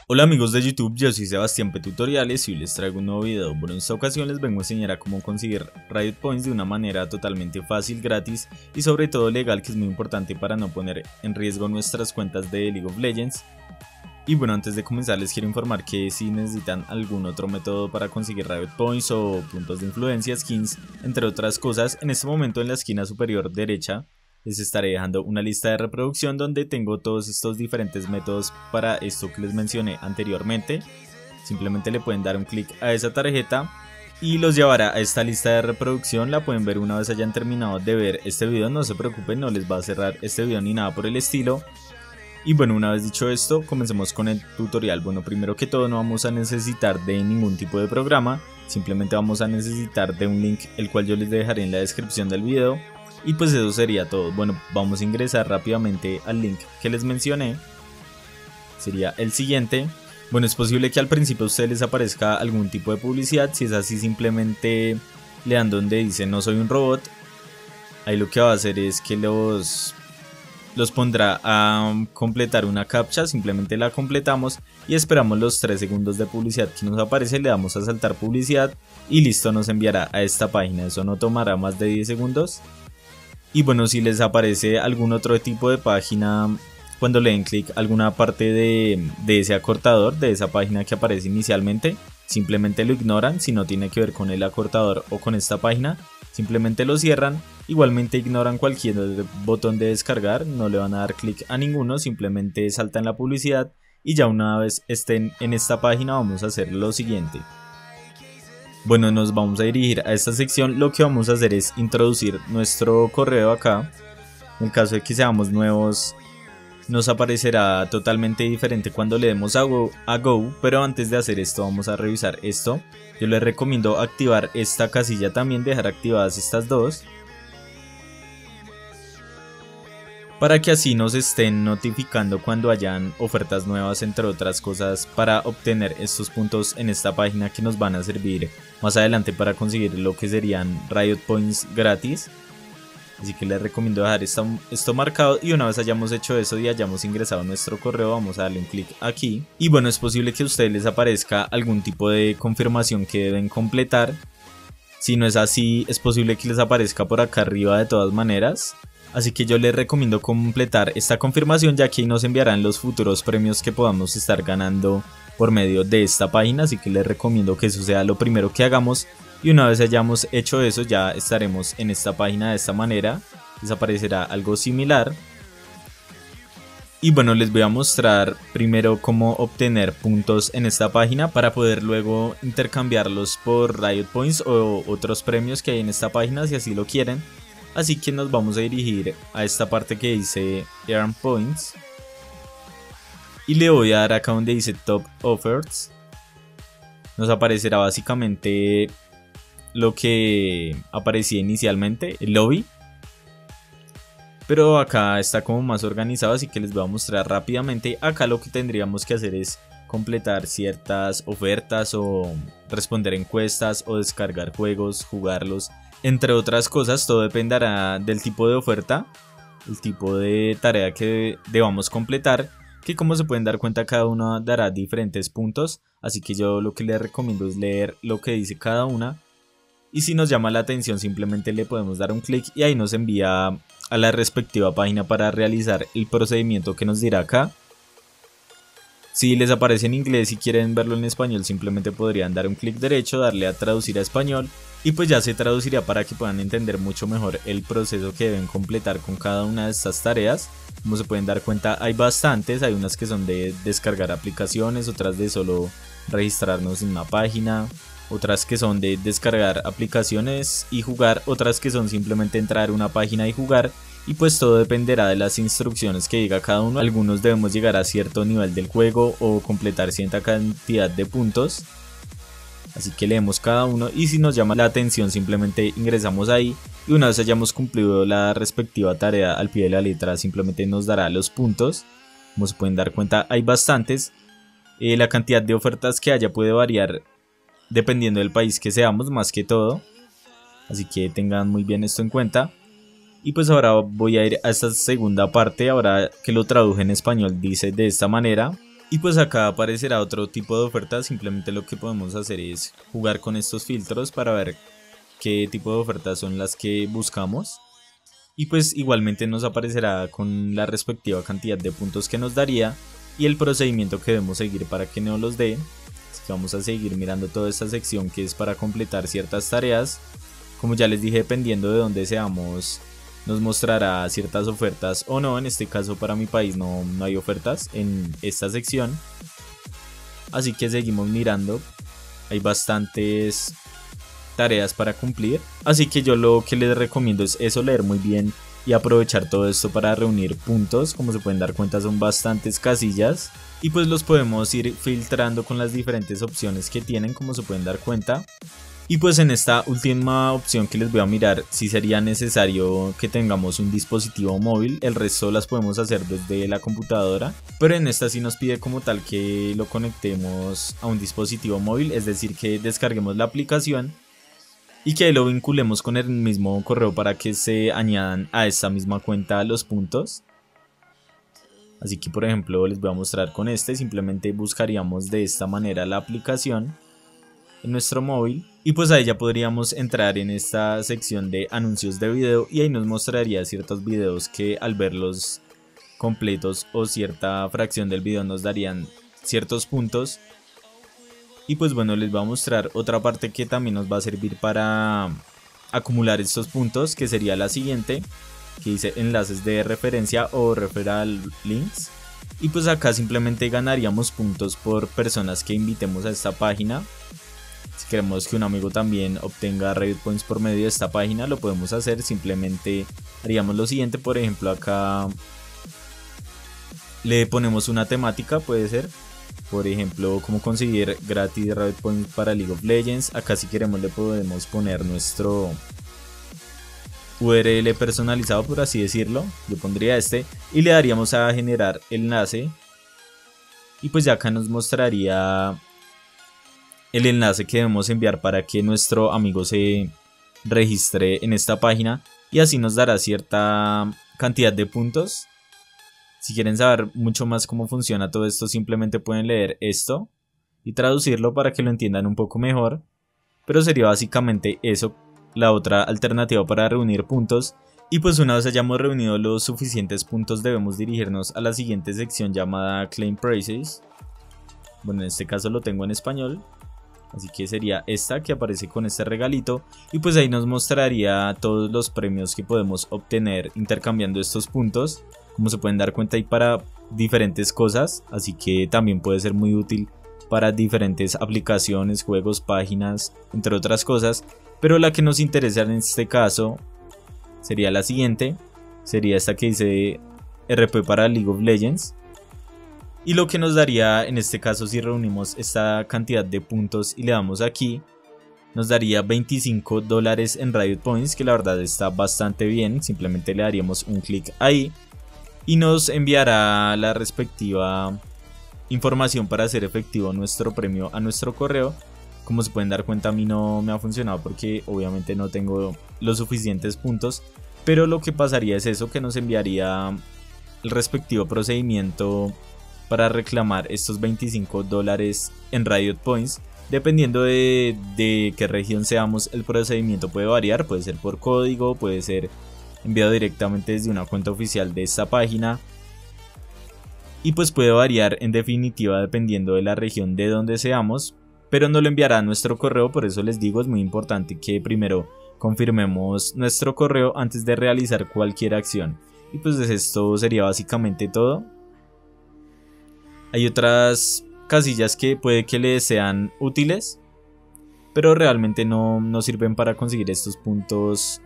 Hola amigos de YouTube, yo soy Sebastián P Tutoriales y hoy les traigo un nuevo video. Bueno, en esta ocasión les vengo a enseñar a cómo conseguir Riot Points de una manera totalmente fácil, gratis y sobre todo legal, que es muy importante para no poner en riesgo nuestras cuentas de League of Legends. Y bueno, antes de comenzar les quiero informar que si necesitan algún otro método para conseguir Riot Points o puntos de influencia, skins, entre otras cosas, en este momento en la esquina superior derecha les estaré dejando una lista de reproducción donde tengo todos estos diferentes métodos para esto que les mencioné anteriormente. Simplemente le pueden dar un clic a esa tarjeta y los llevará a esta lista de reproducción. La pueden ver una vez hayan terminado de ver este video, no se preocupen, no les va a cerrar este video ni nada por el estilo. Y bueno, una vez dicho esto, comencemos con el tutorial. Bueno, primero que todo no vamos a necesitar de ningún tipo de programa, simplemente vamos a necesitar de un link el cual yo les dejaré en la descripción del video. Y pues eso sería todo. Bueno, vamos a ingresar rápidamente al link que les mencioné. Sería el siguiente. Bueno, es posible que al principio a ustedes les aparezca algún tipo de publicidad. Si es así, simplemente le dan donde dice no soy un robot. Ahí lo que va a hacer es que los pondrá a completar una captcha. Simplemente la completamos y esperamos los 3 segundos de publicidad que nos aparece. Le damos a saltar publicidad y listo, nos enviará a esta página. Eso no tomará más de 10 segundos. Y bueno, si les aparece algún otro tipo de página, cuando le den clic a alguna parte de ese acortador, de esa página que aparece inicialmente, simplemente lo ignoran. Si no tiene que ver con el acortador o con esta página, simplemente lo cierran. Igualmente ignoran cualquier botón de descargar, no le van a dar clic a ninguno, simplemente saltan la publicidad. Y ya una vez estén en esta página vamos a hacer lo siguiente. Bueno, nos vamos a dirigir a esta sección. Lo que vamos a hacer es introducir nuestro correo acá. En el caso de que seamos nuevos, nos aparecerá totalmente diferente cuando le demos a Go, pero antes de hacer esto vamos a revisar esto. Yo les recomiendo activar esta casilla también, dejar activadas estas dos, para que así nos estén notificando cuando hayan ofertas nuevas, entre otras cosas, para obtener estos puntos en esta página que nos van a servir más adelante para conseguir lo que serían Riot Points gratis. Así que les recomiendo dejar esto marcado, y una vez hayamos hecho eso y hayamos ingresado nuestro correo, vamos a darle un clic aquí. Y bueno, es posible que a ustedes les aparezca algún tipo de confirmación que deben completar. Si no es así, es posible que les aparezca por acá arriba de todas maneras. Así que yo les recomiendo completar esta confirmación, ya que ahí nos enviarán los futuros premios que podamos estar ganando por medio de esta página. Así que les recomiendo que eso sea lo primero que hagamos. Y una vez hayamos hecho eso, ya estaremos en esta página de esta manera. Les aparecerá algo similar. Y bueno, les voy a mostrar primero cómo obtener puntos en esta página para poder luego intercambiarlos por Riot Points o otros premios que hay en esta página, si así lo quieren. Así que nos vamos a dirigir a esta parte que dice Earn Points. Y le voy a dar acá donde dice Top Offers. Nos aparecerá básicamente lo que aparecía inicialmente, el lobby. Pero acá está como más organizado, así que les voy a mostrar rápidamente. Acá lo que tendríamos que hacer es completar ciertas ofertas o responder encuestas o descargar juegos, jugarlos. Entre otras cosas, todo dependerá del tipo de oferta, el tipo de tarea que debamos completar, que como se pueden dar cuenta cada una dará diferentes puntos, así que yo lo que les recomiendo es leer lo que dice cada una, y si nos llama la atención simplemente le podemos dar un clic y ahí nos envía a la respectiva página para realizar el procedimiento que nos dirá acá. Si les aparece en inglés y quieren verlo en español, simplemente podrían dar un clic derecho, darle a traducir a español y pues ya se traduciría para que puedan entender mucho mejor el proceso que deben completar con cada una de estas tareas. Como se pueden dar cuenta, hay bastantes, hay unas que son de descargar aplicaciones, otras de solo registrarnos en una página, otras que son de descargar aplicaciones y jugar, otras que son simplemente entrar a una página y jugar. Y pues todo dependerá de las instrucciones que diga cada uno. Algunos debemos llegar a cierto nivel del juego o completar cierta cantidad de puntos. Así que leemos cada uno y si nos llama la atención simplemente ingresamos ahí. Y una vez hayamos cumplido la respectiva tarea al pie de la letra, simplemente nos dará los puntos. Como se pueden dar cuenta, hay bastantes. La cantidad de ofertas que haya puede variar dependiendo del país que seamos, más que todo. Así que tengan muy bien esto en cuenta. Y pues ahora voy a ir a esta segunda parte, ahora que lo traduje en español dice de esta manera. Y pues acá aparecerá otro tipo de ofertas, simplemente lo que podemos hacer es jugar con estos filtros para ver qué tipo de ofertas son las que buscamos. Y pues igualmente nos aparecerá con la respectiva cantidad de puntos que nos daría y el procedimiento que debemos seguir para que nos los dé. Así que vamos a seguir mirando toda esta sección que es para completar ciertas tareas. Como ya les dije, dependiendo de dónde seamos, nos mostrará ciertas ofertas o no. En este caso para mi país no hay ofertas en esta sección. Así que seguimos mirando. Hay bastantes tareas para cumplir. Así que yo lo que les recomiendo es eso, leer muy bien y aprovechar todo esto para reunir puntos. Como se pueden dar cuenta son bastantes casillas. Y pues los podemos ir filtrando con las diferentes opciones que tienen, como se pueden dar cuenta. Y pues en esta última opción que les voy a mirar, si sería necesario que tengamos un dispositivo móvil, el resto las podemos hacer desde la computadora, pero en esta sí nos pide como tal que lo conectemos a un dispositivo móvil, es decir que descarguemos la aplicación y que lo vinculemos con el mismo correo para que se añadan a esta misma cuenta los puntos. Así que por ejemplo les voy a mostrar con este, simplemente buscaríamos de esta manera la aplicación en nuestro móvil y pues ahí ya podríamos entrar en esta sección de anuncios de video y ahí nos mostraría ciertos videos que al verlos completos o cierta fracción del video nos darían ciertos puntos. Y pues bueno, les voy a mostrar otra parte que también nos va a servir para acumular estos puntos, que sería la siguiente, que dice enlaces de referencia o referral links. Y pues acá simplemente ganaríamos puntos por personas que invitemos a esta página. Si queremos que un amigo también obtenga Riot Points por medio de esta página, lo podemos hacer. Simplemente haríamos lo siguiente, por ejemplo acá le ponemos una temática, puede ser, por ejemplo, cómo conseguir gratis Riot Points para League of Legends. Acá si queremos le podemos poner nuestro URL personalizado, por así decirlo. Yo pondría este y le daríamos a generar enlace. Y pues ya acá nos mostraría el enlace que debemos enviar para que nuestro amigo se registre en esta página. Y así nos dará cierta cantidad de puntos. Si quieren saber mucho más cómo funciona todo esto, simplemente pueden leer esto y traducirlo para que lo entiendan un poco mejor. Pero sería básicamente eso, la otra alternativa para reunir puntos. Y pues una vez hayamos reunido los suficientes puntos, debemos dirigirnos a la siguiente sección llamada Claim Prices. Bueno, en este caso lo tengo en español, así que sería esta que aparece con este regalito. Y pues ahí nos mostraría todos los premios que podemos obtener intercambiando estos puntos. Como se pueden dar cuenta, hay para diferentes cosas, así que también puede ser muy útil para diferentes aplicaciones, juegos, páginas, entre otras cosas. Pero la que nos interesa en este caso sería la siguiente, sería esta que dice RP para League of Legends. Y lo que nos daría en este caso, si reunimos esta cantidad de puntos y le damos aquí, nos daría $25 en Riot Points, que la verdad está bastante bien. Simplemente le daríamos un clic ahí y nos enviará la respectiva información para hacer efectivo nuestro premio a nuestro correo. Como se pueden dar cuenta, a mí no me ha funcionado porque obviamente no tengo los suficientes puntos, pero lo que pasaría es eso, que nos enviaría el respectivo procedimiento para reclamar estos $25 en Riot Points. Dependiendo de qué región seamos, el procedimiento puede variar, puede ser por código, puede ser enviado directamente desde una cuenta oficial de esta página. Y pues puede variar en definitiva dependiendo de la región de donde seamos, pero no lo enviará a nuestro correo. Por eso les digo, es muy importante que primero confirmemos nuestro correo antes de realizar cualquier acción. Y pues esto sería básicamente todo. Hay otras casillas que puede que les sean útiles, pero realmente no sirven para conseguir estos puntos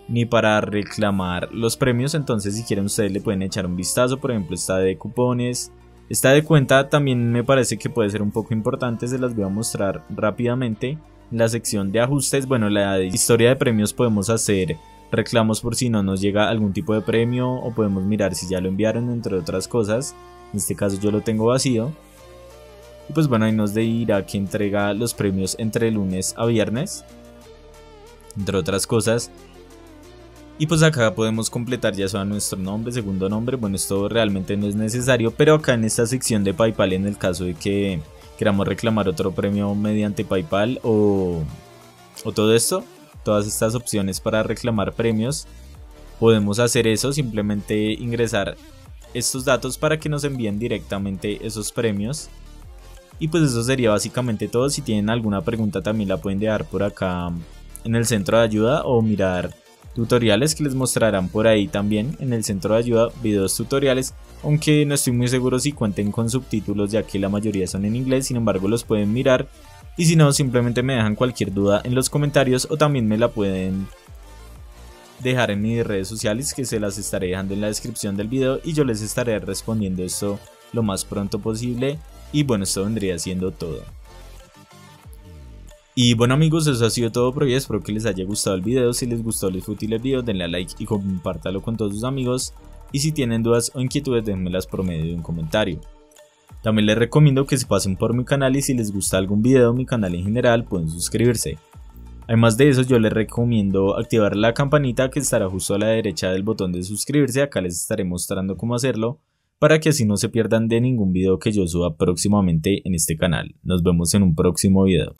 ni para reclamar los premios. Entonces si quieren ustedes le pueden echar un vistazo. Por ejemplo, esta de cupones, esta de cuenta también me parece que puede ser un poco importante. Se las voy a mostrar rápidamente. En la sección de ajustes, bueno, la de historia de premios, podemos hacer reclamos por si no nos llega algún tipo de premio, o podemos mirar si ya lo enviaron, entre otras cosas. En este caso yo lo tengo vacío. Y pues bueno, ahí nos dirá que entrega los premios entre lunes a viernes, entre otras cosas. Y pues acá podemos completar ya sea nuestro nombre, segundo nombre. Bueno, esto realmente no es necesario, pero acá en esta sección de PayPal, en el caso de que queramos reclamar otro premio mediante PayPal o todo esto, todas estas opciones para reclamar premios, podemos hacer eso, simplemente ingresar estos datos para que nos envíen directamente esos premios. Y pues eso sería básicamente todo. Si tienen alguna pregunta también la pueden dejar por acá en el centro de ayuda o mirar tutoriales que les mostrarán por ahí también en el centro de ayuda, videos tutoriales, aunque no estoy muy seguro si cuenten con subtítulos ya que la mayoría son en inglés, sin embargo los pueden mirar. Y si no, simplemente me dejan cualquier duda en los comentarios o también me la pueden dejar en mis redes sociales, que se las estaré dejando en la descripción del video, y yo les estaré respondiendo esto lo más pronto posible. Y bueno, esto vendría siendo todo. Y bueno amigos, eso ha sido todo por hoy, espero que les haya gustado el video. Si les gustó, les fue útil el video, denle a like y compártalo con todos sus amigos. Y si tienen dudas o inquietudes, déjenmelas por medio de un comentario. También les recomiendo que se pasen por mi canal y si les gusta algún video, mi canal en general, pueden suscribirse. Además de eso, yo les recomiendo activar la campanita que estará justo a la derecha del botón de suscribirse. Acá les estaré mostrando cómo hacerlo, para que así no se pierdan de ningún video que yo suba próximamente en este canal. Nos vemos en un próximo video.